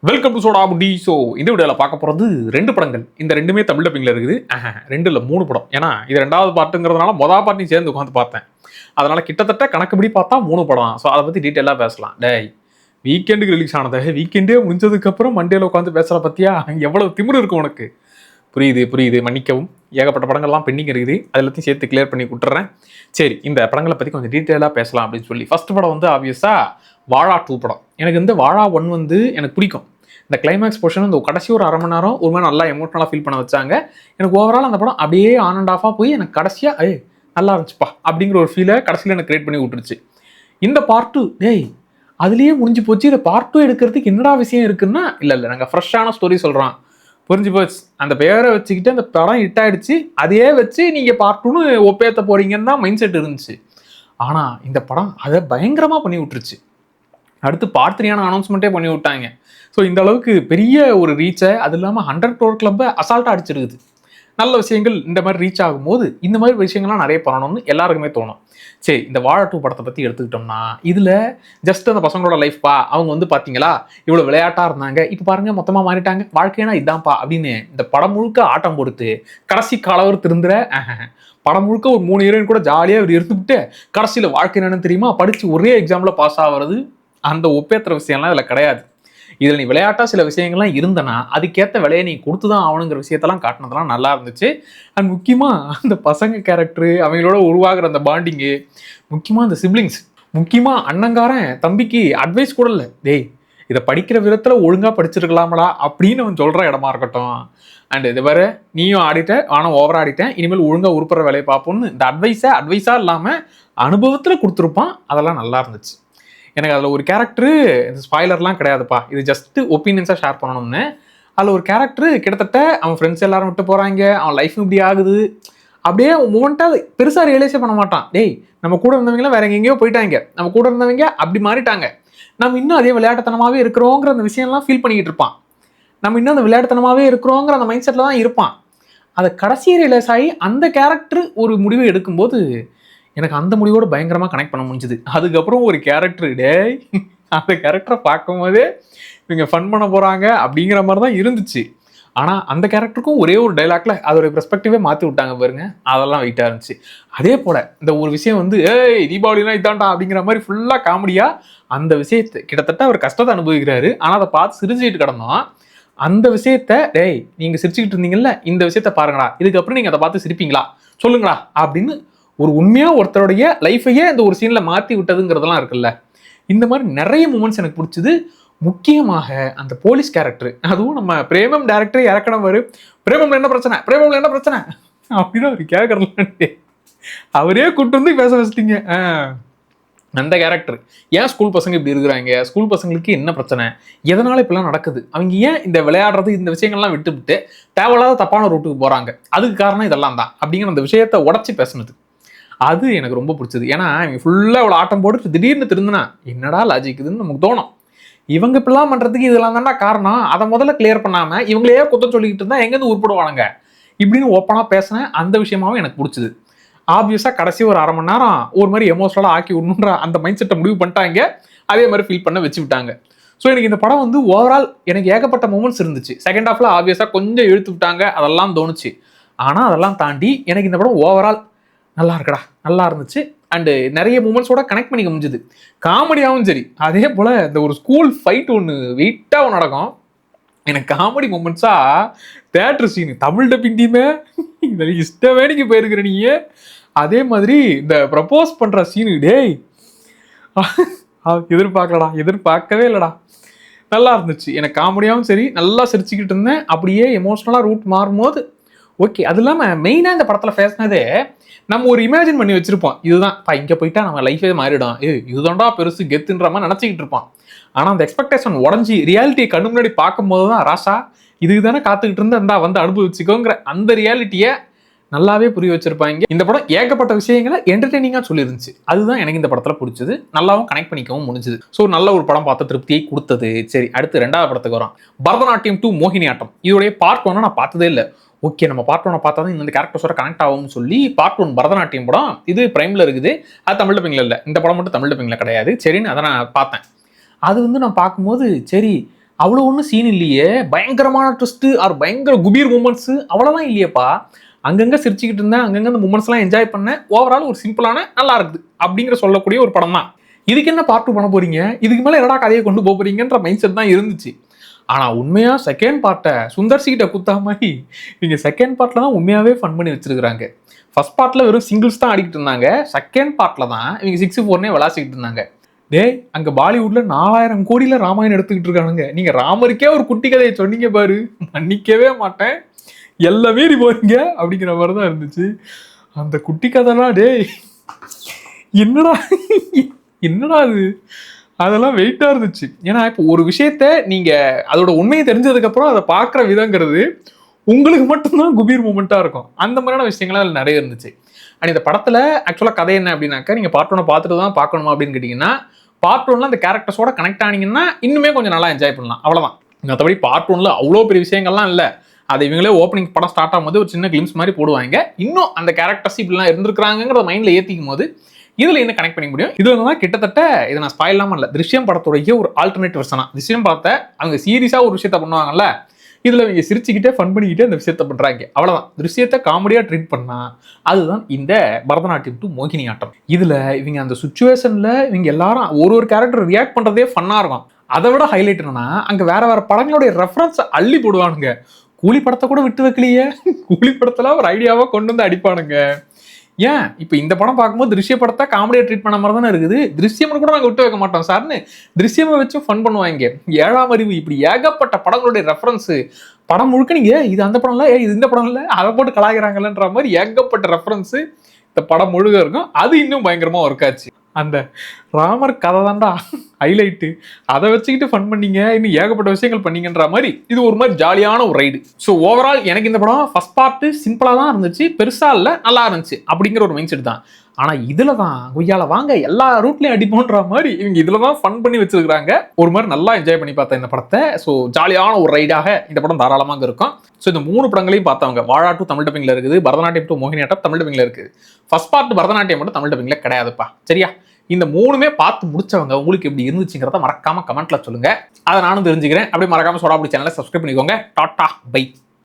Welcome to soda புடி. So இந்த வீடியோவில் பார்க்க போகிறது 2 படங்கள். இந்த ரெண்டுமே தமிழ் டப்பிங்கில் இருக்குது. 2 இல்லை 3 படம். ஏன்னா இது 2வது பார்ட்டுங்கிறதுனால பார்ட்டையும் சேர்ந்து உட்காந்து பார்த்தேன். அதனால் கிட்டத்தட்ட கணக்குப்படி பார்த்தா 3 படம். ஸோ அதை பற்றி டீட்டெயிலாக பேசலாம். டேய், வீக்கெண்டுக்கு ரிலீஸ் ஆனதை வீக்கெண்டே முடிஞ்சதுக்கப்புறம் மண்டேல உட்காந்து பேசுகிற பற்றியா எவ்வளோ திமிரு இருக்கும் உனக்கு? புரியுது, மன்னிக்கவும். ஏகப்பட்ட படங்கள்லாம் பெண்டிங் இருக்குது. அது எல்லாத்தையும் சேர்த்து கிளியர் பண்ணி விட்டுறேன். சரி, இந்த படங்களை பற்றி கொஞ்சம் டீட்டெயிலாக பேசலாம் அப்படின்னு சொல்லி ஃபர்ஸ்ட் படம் வந்து ஆப்வியஸாக வாழா 2 படம். எனக்கு வந்து வாழா 1 வந்து எனக்கு பிடிக்கும். இந்த கிளைமேக்ஸ் போர்ஷன் இந்த கடைசி ஒரு அரை மணி நேரம் ஒரு மாதிரி நல்லா எமோஷனலாக ஃபீல் பண்ண வச்சாங்க. எனக்கு ஓவரால் அந்த படம் அப்படியே ஆன் அண்ட் ஆஃபாக போய் எனக்கு கடைசியாக நல்லா இருந்துச்சுப்பா அப்படிங்கிற ஒரு ஃபீலை கடைசியில் எனக்கு கிரியேட் பண்ணி விட்டுருச்சு. இந்த பார்ட் 2 அதுலேயே முடிஞ்சு போச்சு. இதை பார்ட் 2 எடுக்கிறதுக்கு என்னடா விஷயம் இருக்குன்னா, இல்லை நாங்கள் ஃப்ரெஷ்ஷான ஸ்டோரி சொல்கிறோம், புரிஞ்சு போச்சு, அந்த பேரை வச்சுக்கிட்டு அந்த படம் ஹிட் ஆகிடுச்சு, அதையே வச்சு நீங்கள் பார்ட் 2ன்னு ஒப்பேற்ற போகிறீங்கன்னு தான் மைண்ட் செட் இருந்துச்சு. ஆனால் இந்த படம் அதை பயங்கரமாக பண்ணி விட்டுருச்சு. அடுத்து பார்ட் 3 அனௌன்ஸ்மெண்ட்டே பண்ணி விட்டாங்க. ஸோ இந்த அளவுக்கு பெரிய ஒரு ரீச்சை, அது இல்லாமல் 100 crore கிளப்பை அசால்ட்டாக அடிச்சிருக்குது. நல்ல விஷயங்கள் இந்த மாதிரி ரீச் ஆகும்போது இந்த மாதிரி விஷயங்கள்லாம் நிறைய பண்ணணும்னு எல்லாருக்குமே தோணும். சரி, இந்த வாழா 2 படத்தை பற்றி எடுத்துக்கிட்டோம்னா, இதில் ஜஸ்ட் அந்த பசங்களோட லைஃப்பா, அவங்க வந்து பார்த்தீங்களா இவ்வளோ விளையாட்டாக இருந்தாங்க, இப்போ பாருங்கள் மொத்தமாக மாறிட்டாங்க, வாழ்க்கைனா இதான்ப்பா அப்படின்னு இந்த படம் முழுக்க ஆட்டம் கொடுத்து கடைசி காலவர் திருந்துற படம் முழுக்க ஒரு 3 ஹீரோயின் கூட ஜாலியாக இவர் இருந்துவிட்டு கடைசியில் வாழ்க்கை என்னன்னு தெரியுமா படித்து ஒரே எக்ஸாமில் பாஸ் ஆகிறது, அந்த ஒப்பேற்ற விஷயம்லாம் இதில் கிடையாது. இதில் நீ விளையாட்டா சில விஷயங்கள்லாம் இருந்தனா அதுக்கேற்ற விலையை நீ கொடுத்து தான் ஆகணுங்கிற விஷயத்தெல்லாம் காட்டினதெல்லாம் நல்லா இருந்துச்சு. அண்ட் முக்கியமாக அந்த பசங்க கேரக்டரு, அவங்களோட உருவாகிற அந்த பாண்டிங்கு, முக்கியமாக அந்த சிப்ளிங்ஸ், முக்கியமாக அண்ணங்காரன் தம்பிக்கு அட்வைஸ் கூட இல்லை, டேய் இதை படிக்கிற விதத்தில் ஒழுங்காக படிச்சிருக்கலாமடா அப்படின்னு அவன் சொல்கிற இடமா இருக்கட்டும். அண்ட் இது வேறு நீயும் ஆடிட்ட, ஆனால் ஓவர் ஆடிட்டேன், இனிமேல் ஒழுங்காக உருப்புற வேலையை பார்ப்போன்னு இந்த அட்வைஸாக இல்லாமல் அனுபவத்தில் கொடுத்துருப்பான். அதெல்லாம் நல்லா இருந்துச்சு. எனக்கு அதில் ஒரு கேரக்டரு, இந்த ஸ்பாய்லர்லாம் கிடையாதுப்பா, இது ஜஸ்ட்டு ஒப்பீனியன்ஸாக ஷேர் பண்ணணும்னு, அதில் ஒரு கேரக்டரு கிட்டத்தட்ட அவன் ஃப்ரெண்ட்ஸ் எல்லாரும் விட்டு போகிறாங்க, அவன் லைஃப் இப்படி ஆகுது, அப்படியே மூமெண்ட்டாக பெருசாக ரியலைஸே பண்ண மாட்டான். டேய், நம்ம கூட இருந்தவங்களாம் வேற எங்கேயோ போயிட்டாங்க, நம்ம கூட இருந்தவங்க அப்படி மாறிட்டாங்க, நம்ம இன்னும் அதே விளையாட்டுத்தனமாகவே இருக்கிறோங்கிற அந்த விஷயம்லாம் ஃபீல் பண்ணிக்கிட்டு இருப்பான். நம்ம இன்னும் அந்த விளையாட்டுத்தனமாகவே இருக்கிறோங்கிற அந்த மைண்ட் செட்டில் தான் இருப்பான். அதை கடைசி ரியலைஸ் ஆகி அந்த கேரக்டர் ஒரு முடிவை எடுக்கும்போது எனக்கு அந்த முடிவோடு பயங்கரமாக கனெக்ட் பண்ண முடிஞ்சுது. அதுக்கப்புறம் ஒரு கேரக்டர், டேய் அந்த கேரக்டரை பார்க்கும் போதே இவங்க ஃபன் பண்ண போகிறாங்க அப்படிங்கிற மாதிரி தான் இருந்துச்சு. ஆனால் அந்த கேரக்டருக்கும் ஒரே ஒரு டைலாக்ல அதோடைய பெர்ஸ்பெக்டிவே மாற்றி விட்டாங்க பாருங்க, அதெல்லாம் வெயிட்டாக இருந்துச்சு. அதே போல் இந்த ஒரு விஷயம் வந்து தீபாவளினா இதான்டா அப்படிங்கிற மாதிரி ஃபுல்லாக காமெடியாக அந்த விஷயத்தை கிட்டத்தட்ட அவர் கஷ்டத்தை அனுபவிக்கிறாரு, ஆனால் அதை பார்த்து சிரிச்சுக்கிட்டு கிடந்தோம். அந்த விஷயத்த டேய் நீங்கள் சிரிச்சுக்கிட்டு இருந்தீங்கல்ல, இந்த விஷயத்த பாருங்களா, இதுக்கப்புறம் நீங்கள் அதை பார்த்து சிரிப்பீங்களா சொல்லுங்களா அப்படின்னு ஒரு உண்மையாக ஒருத்தருடைய லைஃபையே இந்த ஒரு சீனில் மாற்றி விட்டதுங்கிறதெல்லாம் இருக்குல்ல. இந்த மாதிரி நிறைய மூமெண்ட்ஸ் எனக்கு பிடிச்சது. முக்கியமாக அந்த போலீஸ் கேரக்டர், அதுவும் நம்ம பிரேமம் டேரக்டரே இறக்கணும் வரும், பிரேமம்ல என்ன பிரச்சனை அப்படின்னு அவர் கேட்கறதுல அவரே கூப்பிட்டு வந்து பேச வச்சிட்டீங்க. அந்த கேரக்டர், ஏன் ஸ்கூல் பசங்க இப்படி இருக்கிறாங்க, ஸ்கூல் பசங்களுக்கு என்ன பிரச்சனை, எதனால இப்படிலாம் நடக்குது, அவங்க ஏன் இந்த விளையாடுறது இந்த விஷயங்கள்லாம் விட்டுவிட்டு தேவையில்லாத தப்பான ரூட்டுக்கு போகிறாங்க, அதுக்கு காரணம் இதெல்லாம் தான் அப்படிங்கிற அந்த விஷயத்தை உடச்சி பேசுனது, அது எனக்கு ரொம்ப பிடிச்சது. ஏன்னா இவங்க ஃபுல்லாக இவ்வளோ ஆட்டம் போட்டு திடீர்னு திருந்தினா என்னடா லாஜிக் இதுன்னு நமக்கு தோணும். இவங்க இப்படிலாம் பண்ணுறதுக்கு இதெல்லாம் தான்டா காரணம், அதை முதல்ல கிளியர் பண்ணாமல் இவங்களே குத்தம் சொல்லிக்கிட்டு இருந்தால் எங்கேருந்து உருப்படுவானுங்க இப்படின்னு ஓப்பனாக பேசினேன். அந்த விஷயமாவும் எனக்கு பிடிச்சது. ஆப்வியஸாக கடைசி ஒரு அரை மணி நேரம் ஒரு மாதிரி எமோஷனலாக ஆக்கி விடணுன்ற அந்த மைண்ட் செட்டை முடிவு பண்ணிட்டாங்க, அதே மாதிரி ஃபீல் பண்ண வச்சு விட்டாங்க. ஸோ எனக்கு இந்த படம் வந்து ஓவரால் எனக்கு ஏகப்பட்ட மூமெண்ட்ஸ் இருந்துச்சு. செகண்ட் ஹாஃபில் ஆப்வியஸாக கொஞ்சம் இழுத்து விட்டாங்க, அதெல்லாம் தோணுச்சு. ஆனால் அதெல்லாம் தாண்டி எனக்கு இந்த படம் ஓவரால் நல்லா இருக்கடா, நல்லா இருந்துச்சு. அண்டு நிறைய மூமெண்ட்ஸோட கனெக்ட் பண்ணிக்க முடிஞ்சுது. காமெடியாகவும் சரி, அதே போல் இந்த ஒரு ஸ்கூல் ஃபைட் ஒன்று வெயிட்டாக நடக்கும். எனக்கு காமெடி மூமெண்ட்ஸாக தேட்டர் சீனு, தமிழ் டப்பிங் டீமே இதில் இஷ்டமே நீங்கள் போயிருக்கிற நீயே, அதே மாதிரி இந்த ப்ரப்போஸ் பண்ணுற சீனு, டேய் எதிர்பார்க்கவே இல்லைடா, நல்லா இருந்துச்சு. எனக்கு காமெடியாகவும் சரி, நல்லா சிரிச்சுக்கிட்டு இருந்தேன். அப்படியே எமோஷ்னலாக ரூட் மாறும்போது ஓகே. அது இல்லாமல் மெயினாக இந்த படத்தில் பேசினதே, நம்ம ஒரு இமேஜின் பண்ணி வச்சிருப்போம், இதுதான் இங்கே போயிட்டா நம்ம லைஃபே மாறிடும், இதுதான்டா பெருசு கெத்துன்ற மாதிரி நினச்சிக்கிட்டு இருப்பான். ஆனால் அந்த எக்ஸ்பெக்டேஷன் உடஞ்சி ரியாலிட்டியை கண்ணு முன்னாடி பார்க்கும்போது தான் ராசா இதுக்கு தானே காத்துக்கிட்டு இருந்தா வந்து அனுபவிச்சுக்கோங்கிற அந்த ரியாலிட்டியை நல்லாவே புரிய வச்சிருப்பாங்க. இந்த படம் ஏகப்பட்ட விஷயங்களை என்டர்டெய்னிங்காக சொல்லியிருந்துச்சு. அதுதான் எனக்கு இந்த படத்தில் பிடிச்சது, நல்லாவும் கனெக்ட் பண்ணிக்கவும் முடிஞ்சுது. ஸோ நல்ல ஒரு படம் பார்த்த திருப்தியை கொடுத்தது. சரி, அடுத்து 2வது படத்துக்கு வரோம். பரதநாட்டியம் 2 மோகினி ஆட்டம். இதோடைய பார்ட் 1 நான் பார்த்ததே இல்லை. ஓகே, நம்ம பார்ட் 1 பார்த்தா தான் இந்த கேரக்டர்ஸோட கனெக்ட் ஆகும்னு சொல்லி பார்ட் 1 பரதநாட்டியம் படம் இது பிரைமில் இருக்குது. அது தமிழ் டப்பிங்கில் இல்லை, இந்த படம் மட்டும் தமிழ் டப்பிங்கில் கிடையாது. சரின்னு அதை நான் பார்த்தேன். அது வந்து நான் பார்க்கும்போது சரி அவ்வளோ ஒன்றும் சீன் இல்லையே, பயங்கரமான ட்விஸ்ட்டு ஆர் பயங்கர குபீர் மூமெண்ட்ஸு அவ்வளோலாம் இல்லையேப்பா. அங்கங்கே சிரிச்சுக்கிட்டு இருந்தேன், அங்கங்கே அந்த மூமெண்ட்ஸ்லாம் என்ஜாய் பண்ணேன். ஓவரால் ஒரு சிம்பிளான நல்லா இருக்குது அப்படிங்கிற சொல்லக்கூடிய ஒரு படம் தான். இதுக்கு என்ன பார்ட் 2 பண்ண போறீங்க, இதுக்கு மேலே என்னடா கதையை கொண்டு போக போறீங்கன்ற மைண்ட் செட் தான் இருந்துச்சு. ஆனால் உண்மையாக செகண்ட் பார்ட்டை சுந்தர் சீட்டை குத்தா மாதிரி நீங்கள் செகண்ட் பார்ட்டில் தான் உண்மையாகவே ஃபன் பண்ணி வச்சிருக்கிறாங்க. ஃபர்ஸ்ட் பார்ட்டில் வெறும் சிங்கிள்ஸ் தான் ஆடிக்கிட்டு இருந்தாங்க, செகண்ட் பார்ட்டில் தான் இவங்க 6-4 விளாசிக்கிட்டு இருந்தாங்க. டேய், அங்கே பாலிவுட்ல 4000 கோடியில் ராமாயணம் எடுத்துக்கிட்டு இருக்கானுங்க. நீங்கள் ராமருக்கே ஒரு குட்டி கதையை சொன்னீங்க பாரு, மன்னிக்கவே மாட்டேன், எல்லாம் மீறி போறீங்க அப்படிங்கிற மாதிரி தான் இருந்துச்சு அந்த குட்டி கதைலாம். டேய் என்னடா என்னடா அது, அதெல்லாம் வெயிட்டாக இருந்துச்சு. ஏன்னா இப்போ ஒரு விஷயத்த நீங்கள் அதோட உண்மையை தெரிஞ்சதுக்கப்புறம் அதை பார்க்குற விதங்கிறது உங்களுக்கு மட்டும்தான் குபீர் மூமெண்ட்டாக இருக்கும். அந்த மாதிரியான விஷயங்கள்லாம் அதில் நிறைய இருந்துச்சு. அண்ட் இந்த படத்தில் ஆக்சுவலாக கதை என்ன அப்படின்னாக்கா, நீங்கள் பார்ட் 1 பார்த்துட்டு தான் பார்க்கணுமா அப்படின்னு கேட்டிங்கன்னா, பார்ட் 1 அந்த கேரக்டர்ஸோட கனெக்ட் ஆனீங்கன்னா இன்னுமே கொஞ்சம் நல்லா என்ஜாய் பண்ணலாம், அவ்வளோதான். மற்றபடி பார்ட் 1 அவ்வளோ பெரிய விஷயங்கள்லாம் இல்லை. அதை இவங்களே ஓப்பனிங் படம் ஸ்டார்ட் ஆகும்போது ஒரு சின்ன கிளிம்ஸ் மாதிரி போடுவாங்க. இன்னும் அந்த கேரக்டர்ஸ் இப்படிலாம் இருந்திருக்கிறாங்கிற மைண்டில் ஏற்றிக்கும் போது இதில் என்ன கனெக்ட் பண்ணிக்க முடியும். இது வந்து கிட்டத்தட்ட இதை நான் ஸ்பாயில்லாம் பண்ணல, திருஷ்யம் படத்துடைய ஒரு ஆல்டர்னேட் வெர்ஷனா. திருஷ்யம் படத்தை அவங்க சீரியஸாக ஒரு விஷயத்த பண்ணுவாங்கல்ல, இதில் இவங்க சிரிச்சுக்கிட்டே ஃபன் பண்ணிக்கிட்டே அந்த விஷயத்த பண்ணுறாங்க, அவ்வளோதான். திருஷ்யத்தை காமெடியாக ட்ரீட் பண்ணால் அதுதான் இந்த பரதநாட்டியம் டு மோகினி ஆட்டம். இதில் இவங்க அந்த சுச்சுவேஷனில் இவங்க எல்லாரும் ஒரு கேரக்டர் ரியாக்ட் பண்ணுறதே ஃபன்னாக இருக்கும். அதை விட ஹைலைட் என்னன்னா, அங்கே வேற படங்களுடைய ரெஃபரன்ஸ் அள்ளி போடுவானுங்க. கூலி படத்தை கூட விட்டு வைக்கலையே, கூலி படத்தில் ஒரு ஐடியாவாக கொண்டு வந்து அடிப்பானுங்க. ஏன் இப்போ இந்த படம் பார்க்கும்போது திருஷ்ய படத்தை காமெடியாக ட்ரீட் பண்ண மாதிரி தானே இருக்குது, திருஷ்யம்னு கூட நாங்கள் விட்டு வைக்க மாட்டோம் சார்னு திருஷ்யமை வச்சு ஃபன் பண்ணுவாங்க. 7ஆம் அறிவு இப்படி ஏகப்பட்ட படங்களுடைய ரெஃபரன்ஸு, படம் முழுக்க நீங்கள் இது அந்த படம் இல்லை, இது இந்த படம் இல்லை, அதை போட்டு கலாய்கிறாங்கன்ற மாதிரி ஏகப்பட்ட ரெஃபரன்ஸு இந்த படம் முழுக்க இருக்கும். அது இன்னும் பயங்கரமாக ஒர்க் ஆச்சு. அந்த ராமர் கதை தான்டா ஹைலைட்டு, அதை வச்சுக்கிட்டு ஃபன் பண்ணீங்க, இன்னும் ஏகப்பட்ட விஷயங்கள் பண்ணீங்கன்ற மாதிரி இது ஒரு மாதிரி ஜாலியான ஒரு ரைடு. ஸோ ஓவரால் எனக்கு இந்த படம் ஃபர்ஸ்ட் பார்ட்டு சிம்பிளாக தான் இருந்துச்சு, பெருசாக இல்லை, நல்லா இருந்துச்சு அப்படிங்கிற ஒரு மைண்ட் செட் தான். ஆனால் இதில் தான் கொய்யால வாங்க எல்லா ரூட்லையும் அடிப்போன்ற மாதிரி இவங்க இதில் தான் ஃபன் பண்ணி வச்சிருக்காங்க. ஒரு மாதிரி நல்லா என்ஜாய் பண்ணி பார்த்தேன் இந்த படத்தை. ஸோ ஜாலியான ஒரு ரைடாக இந்த படம் தாராளமாக இருக்கும். ஸோ இந்த 3 படங்களையும் பார்த்தவங்க, வாழா 2 தமிழ் டப்பிங்கில் இருக்குது, பரதநாட்டியம் 2 மோகினி ஆட்டம் தமிழ் டப்பிங்கில் இருக்குது. ஃபர்ஸ்ட் பார்ட் பரதநாட்டியம் மட்டும் தமிழ் டப்பிங்கில் கிடையாதுப்பா, சரியா? இந்த 3மே பார்த்து முடிச்சவங்க உங்களுக்கு எப்படி இருந்துச்சுங்கிறத மறக்காம கமெண்ட்ல சொல்லுங்க, அதை நானும் தெரிஞ்சுக்கிறேன். அப்படியே மறக்காம சோடாபுடி சேனலை சப்ஸ்கிரைப் பண்ணிக்கோங்க. Tata bye.